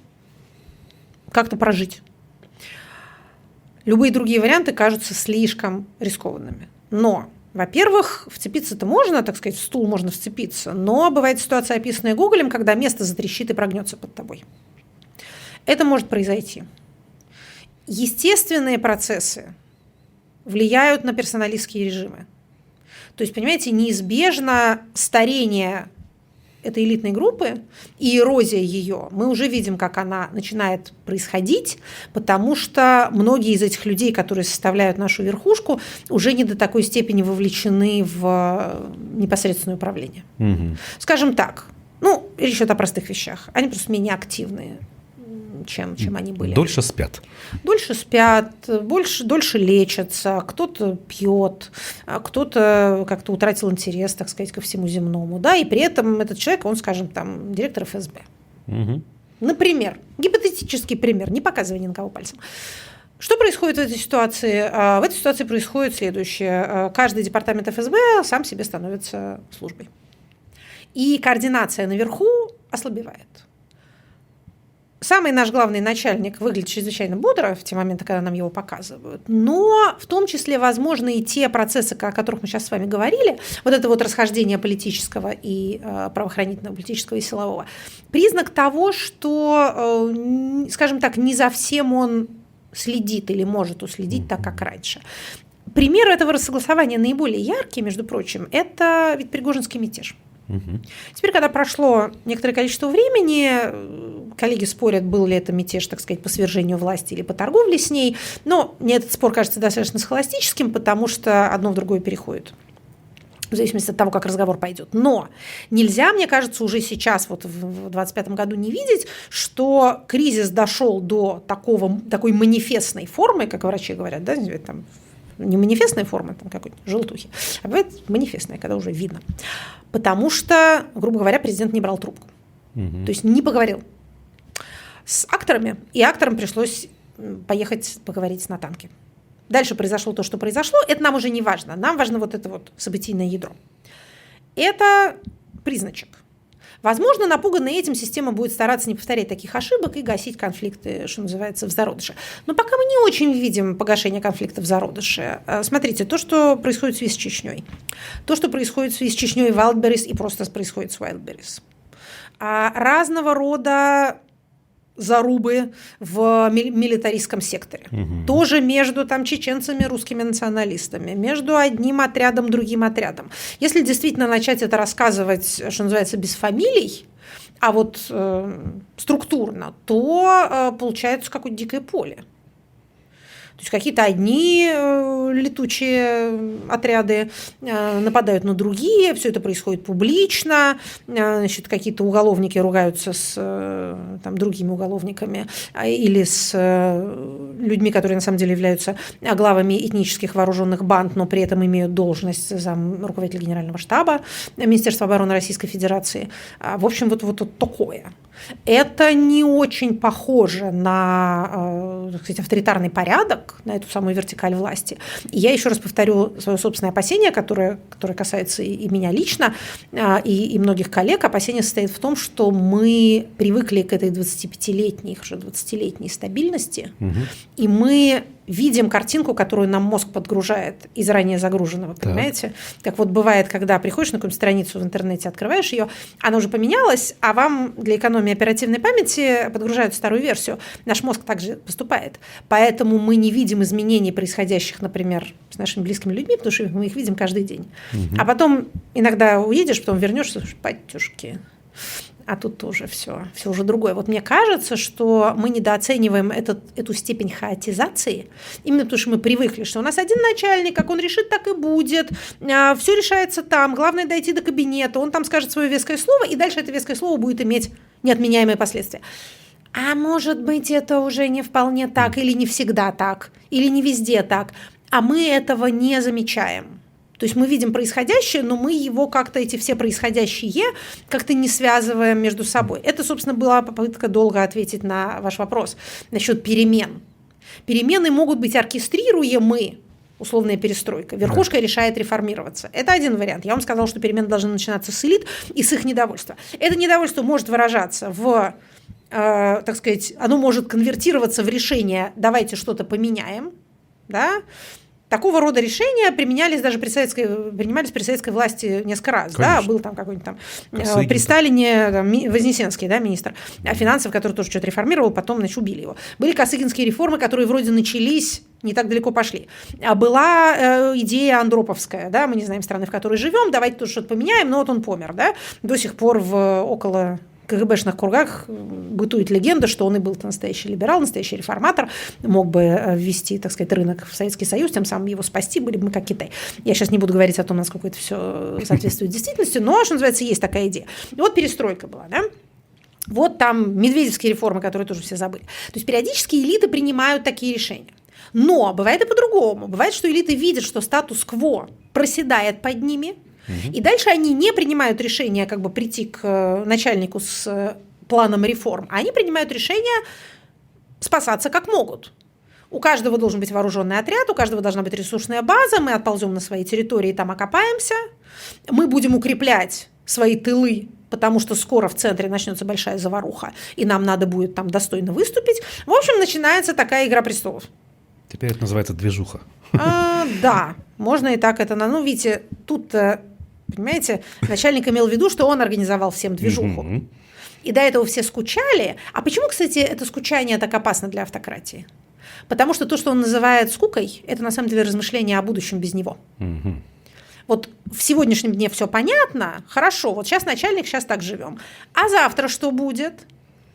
прожить. Любые другие варианты кажутся слишком рискованными. Но, во-первых, вцепиться-то можно, так сказать, в стул можно вцепиться, но бывает ситуация, описанная Гоголем, когда место затрещит и прогнется под тобой. Это может произойти. Естественные процессы влияют на персоналистские режимы. То есть, понимаете, неизбежно старение этой элитной группы и эрозия ее, мы уже видим, как она начинает происходить, потому что многие из этих людей, которые составляют нашу верхушку, уже не до такой степени вовлечены в непосредственное управление. Скажем так, речь идет о простых вещах, они просто менее активные, чем они были. Дольше спят. Дольше спят, дольше лечатся, кто-то пьет, кто-то как-то утратил интерес, так сказать, ко всему земному. Да, и при этом этот человек, он, скажем, там, директор ФСБ. Например, гипотетический пример, не показывая ни на кого пальцем. Что происходит в этой ситуации? В этой ситуации происходит следующее. Каждый департамент ФСБ сам себе становится службой. И координация наверху ослабевает. Самый наш главный начальник выглядит чрезвычайно бодро в те моменты, когда нам его показывают, но в том числе возможны и те процессы, о которых мы сейчас с вами говорили, вот это вот расхождение политического и правоохранительного, политического и силового, признак того, что, скажем так, не за всем он следит или может уследить так, как раньше. Пример этого рассогласования наиболее яркий, между прочим, это ведь Пригожинский мятеж. Теперь, когда прошло некоторое количество времени, коллеги спорят, был ли это мятеж, так сказать, по свержению власти или по торговле с ней, но мне этот спор кажется достаточно схоластическим, потому что одно в другое переходит, в зависимости от того, как разговор пойдет. Но нельзя, мне кажется, уже сейчас, вот в 2025 году, не видеть, что кризис дошел до такой манифестной формы, как врачи говорят, да, там, не манифестная форма там, какой-то желтухи, а бывает манифестная, когда уже видно. Потому что, грубо говоря, президент не брал трубку. То есть не поговорил с акторами, и акторам пришлось поехать поговорить на танке. Дальше произошло то, что произошло. Это нам уже не важно. Нам важно вот это вот событийное ядро. Это призначек. Возможно, напуганная этим система будет стараться не повторять таких ошибок и гасить конфликты, что называется, в зародыше. Но пока мы не очень видим погашение конфликтов в зародыше. Смотрите, то, что происходит в связи с Чечней, то, что происходит в связи с Чечней, Wildberries и просто происходит с Wildberries. Разного рода зарубы в милитаристском секторе. Тоже между там, чеченцами, русскими националистами, между одним отрядом, другим отрядом. Если действительно начать это рассказывать, что называется, без фамилий, а вот структурно, то получается какое-то дикое поле. То есть какие-то одни летучие отряды нападают на другие, все это происходит публично, значит, какие-то уголовники ругаются с там, другими уголовниками или с людьми, которые на самом деле являются главами этнических вооруженных банд, но при этом имеют должность руководителя Генерального штаба Министерства обороны Российской Федерации. В общем, вот такое. Это не очень похоже на, так сказать, авторитарный порядок, на эту самую вертикаль власти. И я еще раз повторю свое собственное опасение, которое касается и меня лично, и многих коллег. Опасение состоит в том, что мы привыкли к этой 25-летней, уже 20-летней стабильности, и мы видим картинку, которую нам мозг подгружает из ранее загруженного, понимаете? Как вот бывает, когда приходишь на какую-нибудь страницу в интернете, открываешь ее, она уже поменялась, а вам для экономии оперативной памяти подгружают старую версию. Наш мозг также поступает. Поэтому мы не видим изменений, происходящих, например, с нашими близкими людьми, потому что мы их видим каждый день. А потом иногда уедешь, потом вернешься, батюшки. А тут тоже все уже другое. Вот мне кажется, что мы недооцениваем эту степень хаотизации, именно потому что мы привыкли, что у нас один начальник, как он решит, так и будет, все решается там, главное дойти до кабинета, он там скажет свое веское слово, и дальше это веское слово будет иметь неотменяемые последствия. А может быть, это уже не вполне так, или не всегда так, или не везде так, а мы этого не замечаем. То есть мы видим происходящее, но мы его как-то, эти все происходящие, как-то не связываем между собой. Это, собственно, была попытка долго ответить на ваш вопрос насчет перемен. Перемены могут быть оркестрируемы, условная перестройка. Верхушка решает реформироваться. Это один вариант. Я вам сказала, что перемены должны начинаться с элит и с их недовольства. Это недовольство может выражаться в, так сказать, оно может конвертироваться в решение «давайте что-то поменяем», да? Такого рода решения принимались при советской власти несколько раз. Да? Был там какой-нибудь там при Сталине Вознесенский, да, министр финансов, который тоже что-то реформировал, потом, значит, убили его. Были косыгинские реформы, которые вроде начались, не так далеко пошли. А была идея андроповская, да, мы не знаем страны, в которой живем, давайте тут что-то поменяем, но вот он помер, да, до сих пор в около КГБшных кругах бытует легенда, что он и был настоящий либерал, настоящий реформатор, мог бы ввести, так сказать, рынок в Советский Союз, тем самым его спасти, были бы мы как Китай. Я сейчас не буду говорить о том, насколько это все соответствует действительности, но, что называется, есть такая идея. И вот перестройка была, да? Вот там медведевские реформы, которые тоже все забыли. То есть периодически элиты принимают такие решения. Но бывает и по-другому. Бывает, что элиты видят, что статус-кво проседает под ними, и дальше они не принимают решение как бы прийти к начальнику с планом реформ, а они принимают решение спасаться как могут. У каждого должен быть вооруженный отряд, у каждого должна быть ресурсная база, мы отползем на свои территории, там окопаемся, мы будем укреплять свои тылы, потому что скоро в центре начнется большая заваруха, и нам надо будет там достойно выступить. В общем, начинается такая игра престолов. Теперь это называется движуха. Да, можно и так это. Ну, видите, тут, понимаете, начальник имел в виду, что он организовал всем движуху. И до этого все скучали. А почему, кстати, это скучание так опасно для автократии? Потому что то, что он называет скукой, это на самом деле размышление о будущем без него. Вот в сегодняшнем дне все понятно, хорошо, вот сейчас начальник, сейчас так живем. А завтра что будет?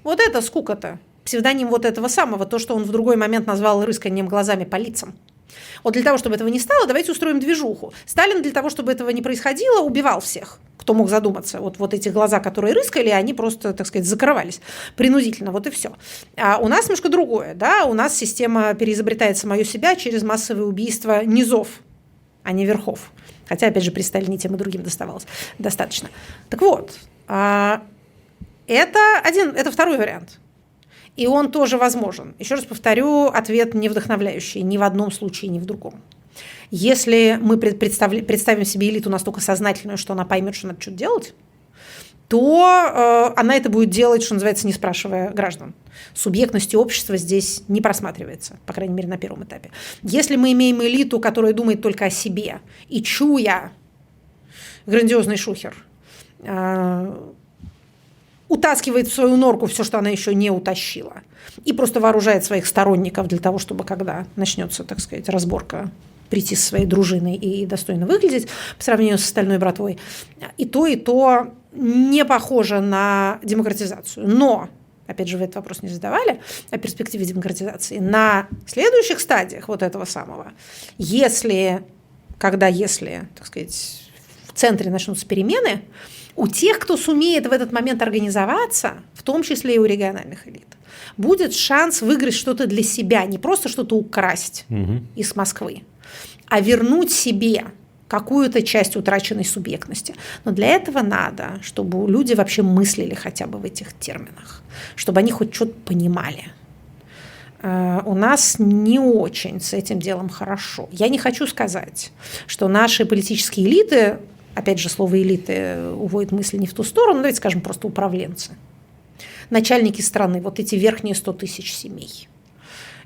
Вот это скука-то. Псевдоним вот этого самого, то, что он в другой момент назвал рысканием глазами по лицам. Вот для того, чтобы этого не стало, давайте устроим движуху. Сталин для того, чтобы этого не происходило, убивал всех, кто мог задуматься. Вот эти глаза, которые рыскали, они просто, так сказать, закрывались принудительно, вот и все. А у нас немножко другое, да, у нас система переизобретает самую себя через массовые убийства низов, а не верхов. Хотя, опять же, при Сталине тем и другим доставалось достаточно. Так вот, это второй вариант. И он тоже возможен. Еще раз повторю, ответ не вдохновляющий ни в одном случае, ни в другом. Если мы представим себе элиту настолько сознательную, что она поймет, что надо что-то делать, то она это будет делать, что называется, не спрашивая граждан. Субъектности общества здесь не просматривается, по крайней мере, на первом этапе. Если мы имеем элиту, которая думает только о себе и, чуя грандиозный шухер, утаскивает в свою норку все, что она еще не утащила, и просто вооружает своих сторонников для того, чтобы, когда начнется, так сказать, разборка, прийти со своей дружиной и достойно выглядеть по сравнению с остальной братвой, и то не похоже на демократизацию. Но, опять же, вы этот вопрос не задавали о перспективе демократизации, на следующих стадиях вот этого самого, если, так сказать, в центре начнутся перемены, у тех, кто сумеет в этот момент организоваться, в том числе и у региональных элит, будет шанс выиграть что-то для себя, не просто что-то украсть из Москвы, а вернуть себе какую-то часть утраченной субъектности. Но для этого надо, чтобы люди вообще мыслили хотя бы в этих терминах, чтобы они хоть что-то понимали. У нас не очень с этим делом хорошо. Я не хочу сказать, что наши политические элиты, опять же, слово «элиты» уводит мысли не в ту сторону, давайте скажем просто управленцы, начальники страны, вот эти верхние 100 тысяч семей.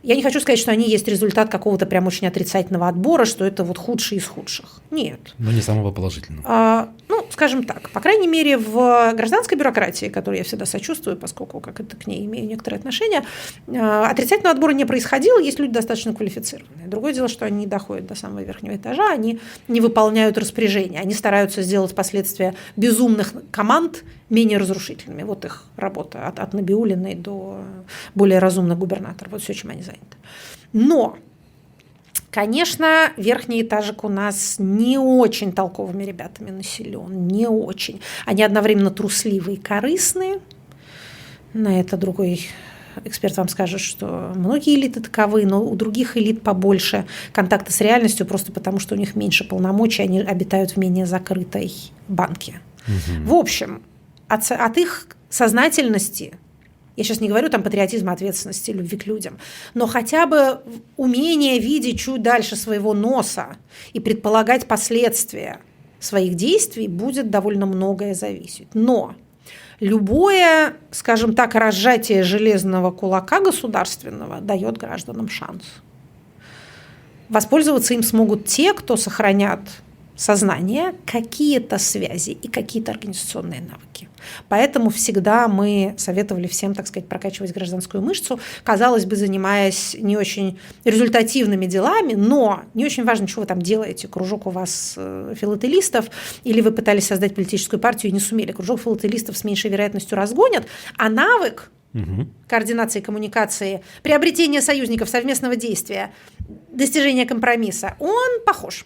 Я не хочу сказать, что они есть результат какого-то прям очень отрицательного отбора, что это вот худшие из худших. Нет. Но не самого положительного. Скажем так, по крайней мере, в гражданской бюрократии, которой я всегда сочувствую, поскольку как это к ней имею некоторые отношения, отрицательного отбора не происходило, есть люди достаточно квалифицированные. Другое дело, что они не доходят до самого верхнего этажа, они не выполняют распоряжения, они стараются сделать последствия безумных команд менее разрушительными. Вот их работа от Набиуллиной до более разумных губернаторов. Вот все, чем они заняты. Но, конечно, верхний этажик у нас не очень толковыми ребятами населен, не очень. Они одновременно трусливые и корыстные. На это другой эксперт вам скажет, что многие элиты таковы, но у других элит побольше контакта с реальностью, просто потому что у них меньше полномочий, они обитают в менее закрытой банке. В общем, от их сознательности, я сейчас не говорю там патриотизма, ответственности, любви к людям, но хотя бы умение видеть чуть дальше своего носа и предполагать последствия своих действий будет довольно многое зависеть. Но любое, скажем так, разжатие железного кулака государственного дает гражданам шанс. Воспользоваться им смогут те, кто сохранят сознание, какие-то связи и какие-то организационные навыки. Поэтому всегда мы советовали всем, так сказать, прокачивать гражданскую мышцу, казалось бы, занимаясь не очень результативными делами, но не очень важно, что вы там делаете. Кружок у вас филателистов, или вы пытались создать политическую партию и не сумели. Кружок филателистов с меньшей вероятностью разгонят, а навык координации, коммуникации, приобретения союзников, совместного действия, достижения компромисса, он похож.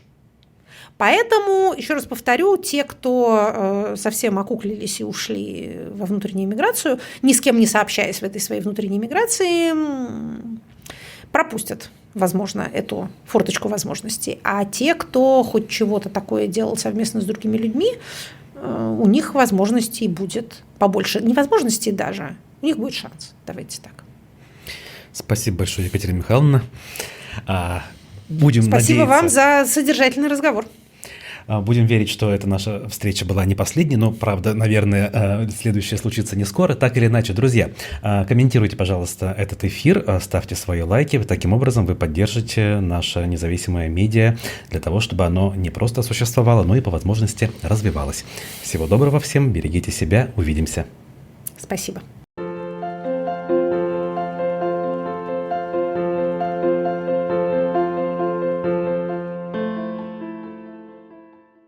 Поэтому, еще раз повторю, те, кто совсем окуклились и ушли во внутреннюю миграцию, ни с кем не сообщаясь в этой своей внутренней миграции, пропустят, возможно, эту форточку возможностей. А те, кто хоть чего-то такое делал совместно с другими людьми, у них возможностей будет побольше. Не возможностей даже, у них будет шанс. Давайте так. Спасибо большое, Екатерина Михайловна. Будем Спасибо надеяться... вам за содержательный разговор. Будем верить, что эта наша встреча была не последней, но, правда, наверное, следующее случится не скоро. Так или иначе, друзья, комментируйте, пожалуйста, этот эфир, ставьте свои лайки. Таким образом вы поддержите наше независимое медиа для того, чтобы оно не просто существовало, но и по возможности развивалось. Всего доброго всем, берегите себя, увидимся. Спасибо.